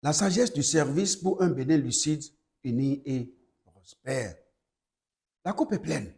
La sagesse du service pour un Bénin lucide, uni et prospère. La coupe est pleine,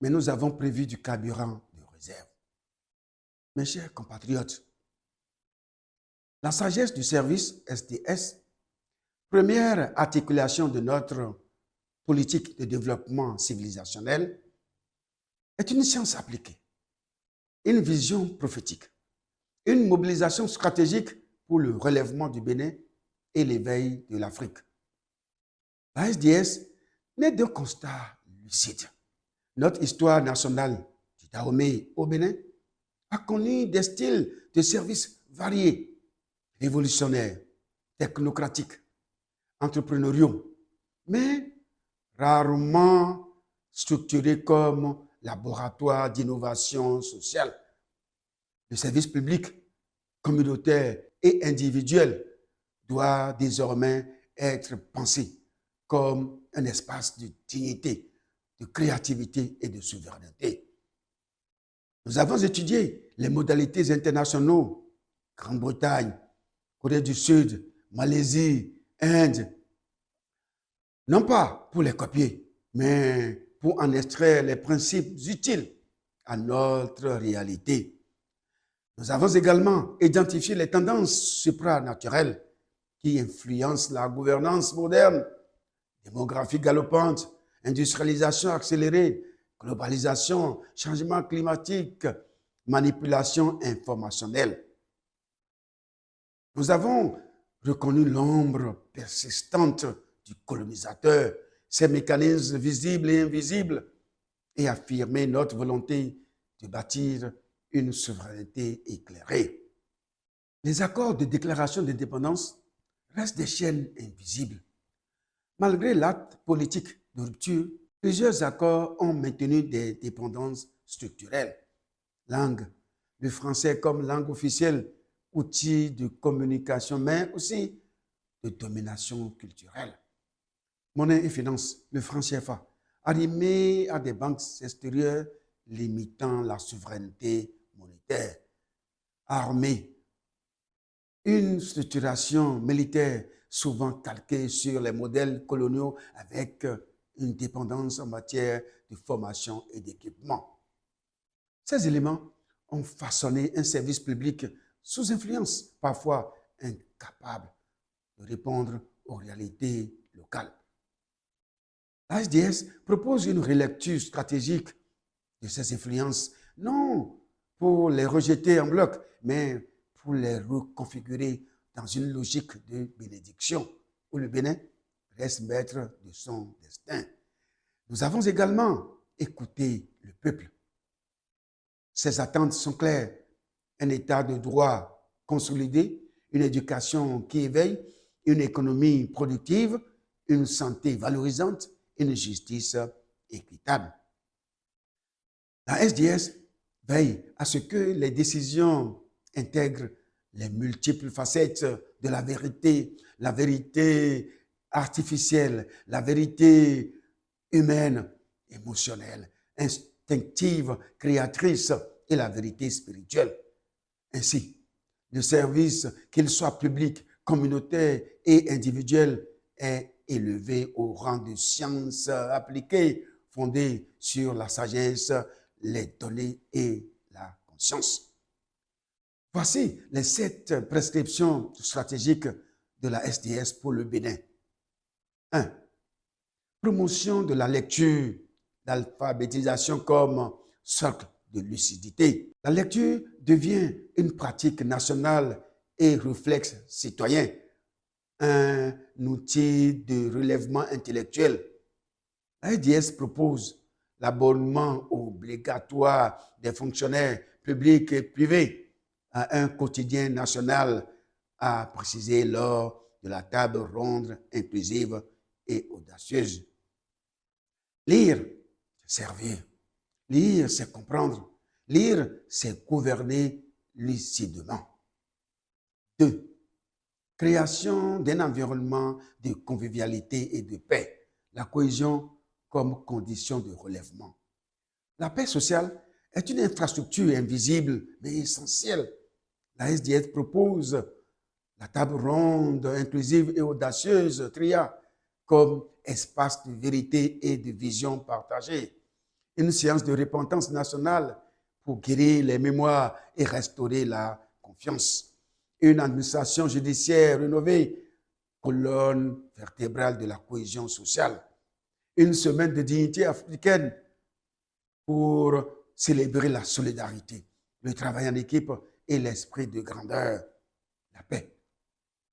mais nous avons prévu du carburant de réserve. Mes chers compatriotes, la sagesse du service SDS, première articulation de notre politique de développement civilisationnel, est une science appliquée, une vision prophétique, une mobilisation stratégique pour le relèvement du Bénin et l'éveil de l'Afrique. La SDS n'est d'un constat lucide. Notre histoire nationale du Dahomey au Bénin a connu des styles de service variés, révolutionnaires, technocratiques, entrepreneuriaux, mais rarement structurés comme laboratoire d'innovation sociale. Le service public, communautaire et individuel doit désormais être pensé comme un espace de dignité, de créativité et de souveraineté. Nous avons étudié les modalités internationales, Grande-Bretagne, Corée du Sud, Malaisie, Inde, non pas pour les copier, mais pour en extraire les principes utiles à notre réalité. Nous avons également identifié les tendances supranaturelles qui influencent la gouvernance moderne, démographie galopante, industrialisation accélérée, globalisation, changement climatique, manipulation informationnelle. Nous avons reconnu l'ombre persistante du colonisateur, ses mécanismes visibles et invisibles, et affirmé notre volonté de bâtir une souveraineté éclairée. Les accords de déclaration d'indépendance restent des chaînes invisibles. Malgré l'acte politique de rupture, plusieurs accords ont maintenu des dépendances structurelles. Langue, le français comme langue officielle, outil de communication, mais aussi de domination culturelle. Monnaie et finances, le franc CFA, arrimé à des banques extérieures limitant la souveraineté monétaire. Armée, une structuration militaire souvent calquée sur les modèles coloniaux avec une dépendance en matière de formation et d'équipement. Ces éléments ont façonné un service public sous influence, parfois incapable de répondre aux réalités locales. La SDS propose une relecture stratégique de ces influences, non pour les rejeter en bloc, mais pour les reconfigurer dans une logique de bénédiction, où le Bénin reste maître de son destin. Nous avons également écouté le peuple. Ses attentes sont claires. Un état de droit consolidé, une éducation qui éveille, une économie productive, une santé valorisante, une justice équitable. La SDS veille à ce que les décisions intègrent les multiples facettes de la vérité artificielle, la vérité humaine, émotionnelle, instinctive, créatrice et la vérité spirituelle. Ainsi, le service, qu'il soit public, communautaire et individuel, est élevé au rang de science appliquée, fondée sur la sagesse, les données et la conscience. Voici les 7 prescriptions stratégiques de la SDS pour le Bénin. 1. Promotion de la lecture, l'alphabétisation comme socle de lucidité. La lecture devient une pratique nationale et réflexe citoyen, un outil de relèvement intellectuel. La SDS propose l'abonnement obligatoire des fonctionnaires publics et privés à un quotidien national, à préciser lors de la table ronde inclusive et audacieuse. Lire, c'est servir. Lire, c'est comprendre. Lire, c'est gouverner lucidement. 2. Création d'un environnement de convivialité et de paix. La cohésion comme condition de relèvement. La paix sociale est une infrastructure invisible mais essentielle. La SDS propose La table ronde, inclusive et audacieuse, tria comme espace de vérité et de vision partagée. Une séance de repentance nationale pour guérir les mémoires et restaurer la confiance. Une administration judiciaire rénovée, colonne vertébrale de la cohésion sociale. Une semaine de dignité africaine pour célébrer la solidarité, le travail en équipe et l'esprit de grandeur. La paix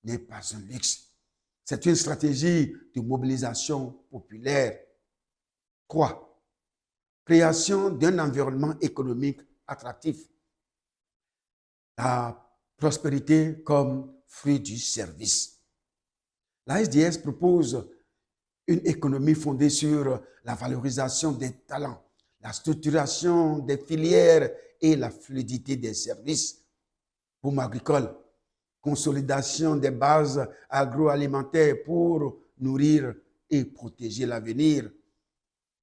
n'est pas un luxe. C'est une stratégie de mobilisation populaire. 3. Création d'un environnement économique attractif. La prospérité comme fruit du service. La SDS propose une économie fondée sur la valorisation des talents, la structuration des filières et la fluidité des services. Boom agricole, consolidation des bases agroalimentaires pour nourrir et protéger l'avenir.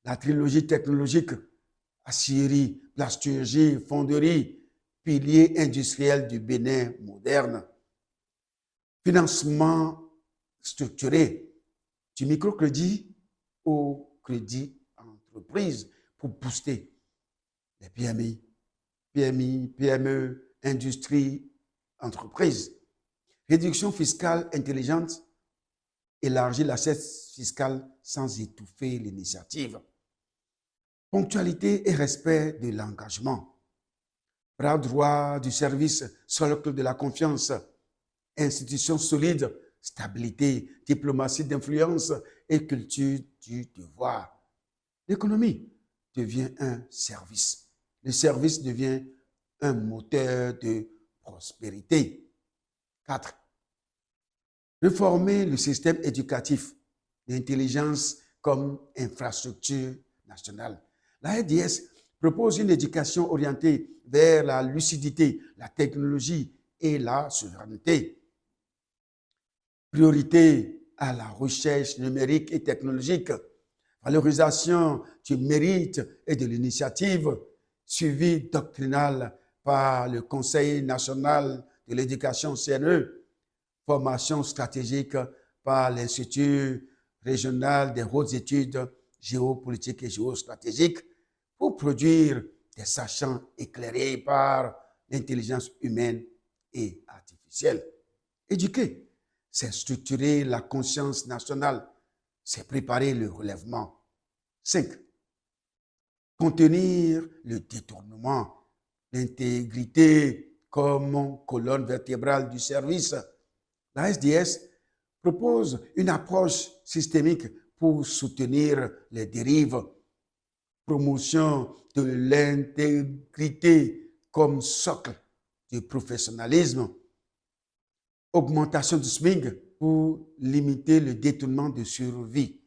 La trilogie technologique, aciérie, plasturgie, fonderie, pilier industriel du Bénin moderne. Financement structuré du microcrédit au crédit entreprise pour booster les PMI, PME, industrie, entreprise. Réduction fiscale intelligente, élargir l'assiette fiscale sans étouffer l'initiative. Ponctualité et respect de l'engagement. Bras droit du service, socle de la confiance, institutions solides, stabilité, diplomatie d'influence et culture du devoir. L'économie devient un service. Le service devient un moteur de prospérité. 4. Réformer le système éducatif, l'intelligence comme infrastructure nationale. La RDS propose une éducation orientée vers la lucidité, la technologie et la souveraineté. Priorité à la recherche numérique et technologique, valorisation du mérite et de l'initiative, suivi doctrinal par le Conseil national de l'éducation CNE, formation stratégique par l'Institut régional des hautes études géopolitiques et géostratégiques pour produire des sachants éclairés par l'intelligence humaine et artificielle. Éduquer, c'est structurer la conscience nationale, c'est préparer le relèvement. 5. Contenir le détournement, l'intégrité comme colonne vertébrale du service. La SDS propose une approche systémique pour soutenir les dérives, promotion de l'intégrité comme socle du professionnalisme, augmentation du SMIC pour limiter le détournement de survie,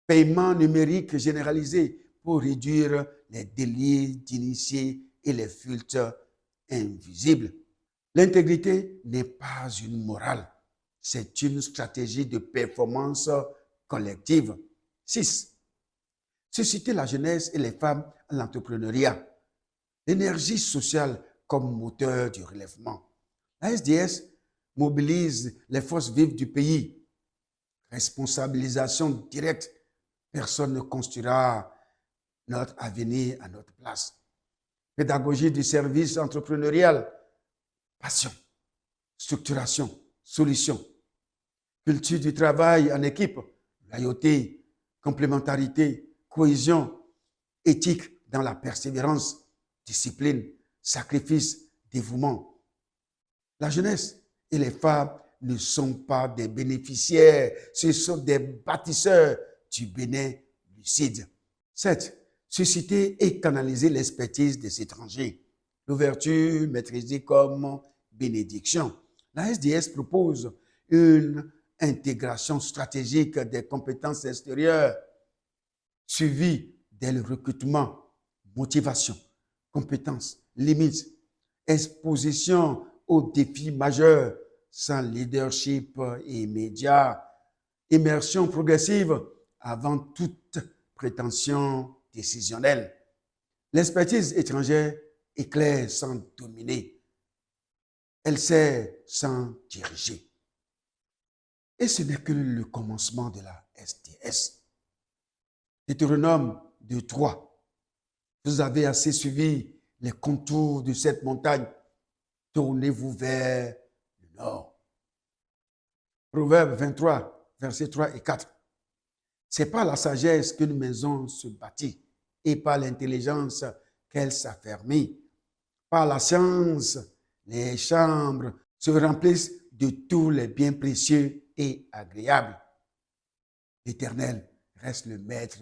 paiement numérique généralisé pour réduire les délits d'initiés et les filtres invisibles. L'intégrité n'est pas une morale, c'est une stratégie de performance collective. 6. Susciter la jeunesse et les femmes à l'entrepreneuriat. L'énergie sociale comme moteur du relèvement. La SDS mobilise les forces vives du pays. Responsabilisation directe. Personne ne construira notre avenir à notre place. Pédagogie du service entrepreneurial. Passion, structuration, solution. Culture du travail en équipe. Loyauté, complémentarité, cohésion, éthique dans la persévérance, discipline, sacrifice, dévouement. La jeunesse et les femmes ne sont pas des bénéficiaires, ce sont des bâtisseurs du Bénin lucide. 7. Susciter et canaliser l'expertise des étrangers. L'ouverture maîtrisée comme bénédiction. La SDS propose une intégration stratégique des compétences extérieures, suivie dès le recrutement, motivation, compétences, limites, exposition aux défis majeurs sans leadership immédiat, immersion progressive avant toute prétention décisionnelle. L'expertise étrangère éclaire sans dominer. Elle sert s'en diriger. Et ce n'est que le commencement de la STS. Deutéronome 2:3. Vous avez assez suivi les contours de cette montagne. Tournez-vous vers le nord. Proverbe 23, versets 3 et 4. C'est par la sagesse qu'une maison se bâtit et par l'intelligence qu'elle s'affermit. Par la science, les chambres se remplissent de tous les biens précieux et agréables. L'Éternel reste le maître